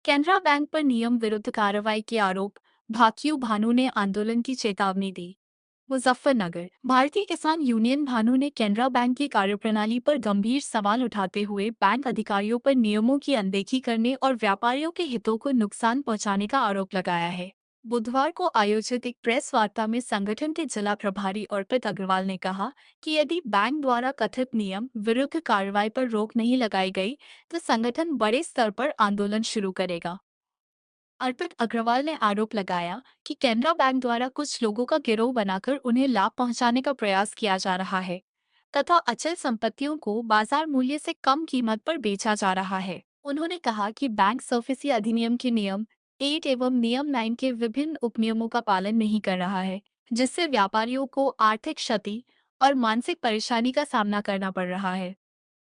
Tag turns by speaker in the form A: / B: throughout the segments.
A: Canara bank पर नियम विरुद्ध कार्रवाई के आरोप। भाकियू भानु ने आंदोलन की चेतावनी दी। मुजफ्फरनगर भारतीय किसान यूनियन भानु ने केनरा बैंक की कार्यप्रणाली पर गंभीर सवाल उठाते हुए बैंक अधिकारियों पर नियमों की अनदेखी करने और व्यापारियों के हितों को नुकसान पहुंचाने का आरोप लगाया है। बुधवार को आयोजित एक प्रेस वार्ता में संगठन के जिला प्रभारी अर्पित अग्रवाल ने कहा कि यदि बैंक द्वारा कथित नियम विरुद्ध कार्रवाई पर रोक नहीं लगाई गई तो संगठन बड़े स्तर पर आंदोलन शुरू करेगा। अर्पित अग्रवाल ने आरोप लगाया कि केनरा बैंक द्वारा कुछ लोगों का गिरोह बनाकर उन्हें लाभ पहुंचाने का प्रयास किया जा रहा है तथा अचल संपत्तियों को बाजार मूल्य से कम कीमत पर बेचा जा रहा है। उन्होंने कहा कि बैंक सर्फेसी अधिनियम के नियम 8 एवं नियम 9 के विभिन्न उपनियमों का पालन नहीं कर रहा है, जिससे व्यापारियों को आर्थिक क्षति और मानसिक परेशानी का सामना करना पड़ रहा है।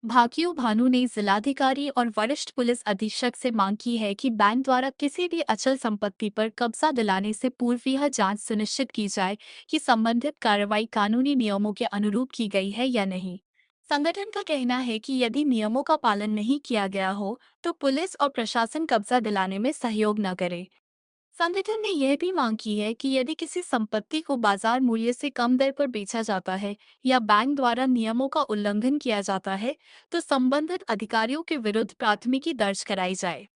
A: भाकियू भानु ने जिलाधिकारी और वरिष्ठ पुलिस अधीक्षक से मांग की है कि बैंक द्वारा किसी भी अचल संपत्ति पर कब्जा दिलाने से पूर्व यह जांच सुनिश्चित की जाए कि संबंधित कार्रवाई कानूनी नियमों के अनुरूप की गई है या नहीं। संगठन का कहना है कि यदि नियमों का पालन नहीं किया गया हो तो पुलिस और प्रशासन कब्जा दिलाने में सहयोग न करे। संगठन ने यह भी मांग की है कि यदि किसी संपत्ति को बाजार मूल्य से कम दर पर बेचा जाता है या बैंक द्वारा नियमों का उल्लंघन किया जाता है तो संबंधित अधिकारियों के विरुद्ध प्राथमिकी दर्ज कराई जाए।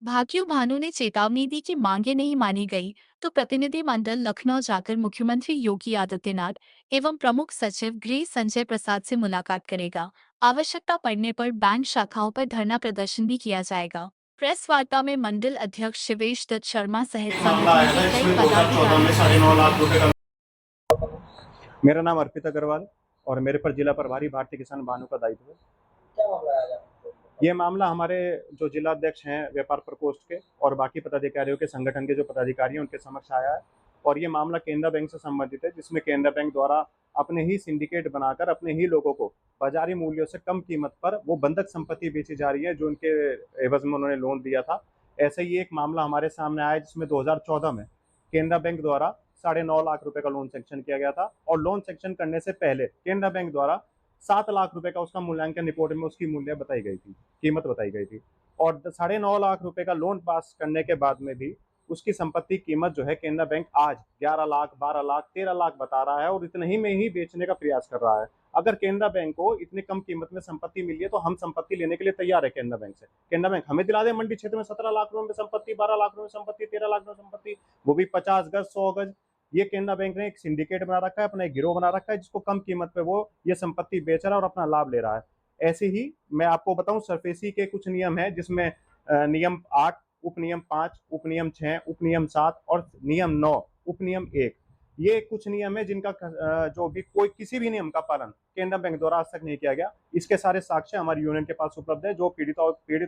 A: भाकियू भानु ने चेतावनी दी कि मांगे नहीं मानी गई तो प्रतिनिधिमंडल लखनऊ जाकर मुख्यमंत्री योगी आदित्यनाथ एवं प्रमुख सचिव गृह संजय प्रसाद से मुलाकात करेगा। आवश्यकता पड़ने पर बैंक शाखाओं पर धरना प्रदर्शन भी किया जाएगा। प्रेस वार्ता में मंडल अध्यक्ष शिवेश दत्त शर्मा सहित
B: मामला
A: संगठन
B: आया था
A: के कई
B: इसमें 2014 में
A: पदाधिकारी।
B: 9.5 लाख रुपए का। मेरा नाम अर्पित अग्रवाल और मेरे पर जिला प्रभारी भारतीय किसान भानु का दायित्व है।
C: क्या मामला है?
B: ये मामला हमारे जो जिला अध्यक्ष हैं व्यापार प्रकोष्ठ के और बाकी पदाधिकारियों के संगठन के जो पदाधिकारी हैं उनके समक्ष आया है और ये मामला केनरा बैंक से संबंधित है, जिसमें केनरा बैंक द्वारा अपने ही सिंडिकेट बनाकर अपने ही लोगों को बाजारी मूल्यों से कम कीमत पर वो बंधक संपत्ति बेची जा रही है जो उनके एवज में उन्होंने लोन दिया था। ऐसे ही एक मामला हमारे सामने आया जिसमें 2014 में केनरा बैंक द्वारा 9.5 लाख रुपए का लोन सैंक्शन किया गया था और लोन सैंक्शन करने से पहले केनरा बैंक द्वारा 7 लाख रुपए का उसका मूल्यांकन रिपोर्ट में उसकी मूल्य बताई गई थी, कीमत बताई गई थी और 9.5 लाख रुपए का लोन पास करने के बाद में भी उसकी संपत्ति कीमत जो है केनरा बैंक आज 11 लाख, 12 लाख, 13 लाख बता रहा है और इतने ही में ही बेचने का प्रयास कर रहा है। अगर केनरा बैंक को इतनी कम कीमत में संपत्ति मिली है तो हम संपत्ति लेने के लिए तैयार है केनरा बैंक से। केनरा बैंक हमें दिला दे मंडी क्षेत्र में 17 लाख रुपए में संपत्ति, 12 लाख रुपए में संपत्ति, 13 लाख में संपत्ति, वो भी 50 गज, 100 गज। ये केनरा बैंक ने एक सिंडिकेट बना रखा है, अपना एक गिरोह बना रखा है जिसको कम कीमत पे वो ये संपत्ति बेच रहा है और अपना लाभ ले रहा है। ऐसे ही मैं आपको बताऊं सरफेसी के कुछ नियम है जिसमें नियम 8, उपनियम 5, उपनियम 6, उपनियम 7 और नियम 9, उपनियम 1, ये कुछ नियम है जिनका जो भी कोई किसी भी नियम का पालन केनरा बैंक द्वारा आज तक नहीं किया गया। इसके सारे साक्ष्य हमारी यूनियन के पास उपलब्ध है जो पीड़ित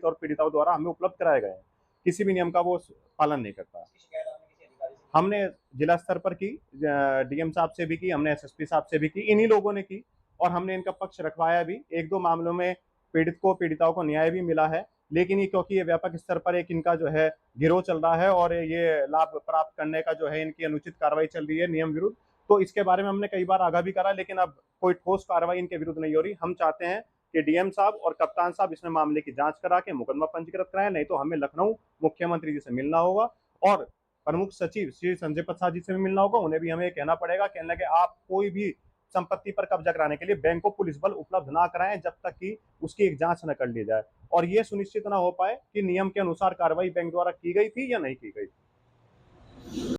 B: और पीड़िताओं द्वारा हमें उपलब्ध कराए गए हैं। किसी भी नियम का वो पालन नहीं करता।
C: शिकायत आपने किसी अधिकारी से?
B: हमने जिला स्तर पर की, डीएम साहब से भी की, हमने एसएसपी साहब से भी की, इन्हीं लोगों ने की और हमने इनका पक्ष रखवाया भी। एक दो मामलों में पीड़िताओं को न्याय भी मिला है, लेकिन ये क्योंकि ये व्यापक स्तर पर एक इनका जो है गिरोह चल रहा है और ये लाभ प्राप्त करने का जो है इनकी अनुचित कार्रवाई चल रही है नियम विरुद्ध, तो इसके बारे में हमने कई बार आगाह भी करा, लेकिन अब कोई ठोस कार्रवाई इनके विरुद्ध नहीं हो रही। हम चाहते हैं कि डीएम साहब और कप्तान साहब इसमें मामले की जांच करा के मुकदमा पंजीकृत कराएं, नहीं तो हमें लखनऊ मुख्यमंत्री जी से मिलना होगा और प्रमुख सचिव श्री संजय प्रसाद जी से भी मिलना होगा। उन्हें भी हमें कहना पड़ेगा, कहने लगे आप कोई भी संपत्ति पर कब्जा कराने के लिए बैंक को पुलिस बल उपलब्ध ना कराएं जब तक कि उसकी एक जांच न कर ली जाए और ये सुनिश्चित ना हो पाए कि नियम के अनुसार कार्रवाई बैंक द्वारा की गई थी या नहीं की गई।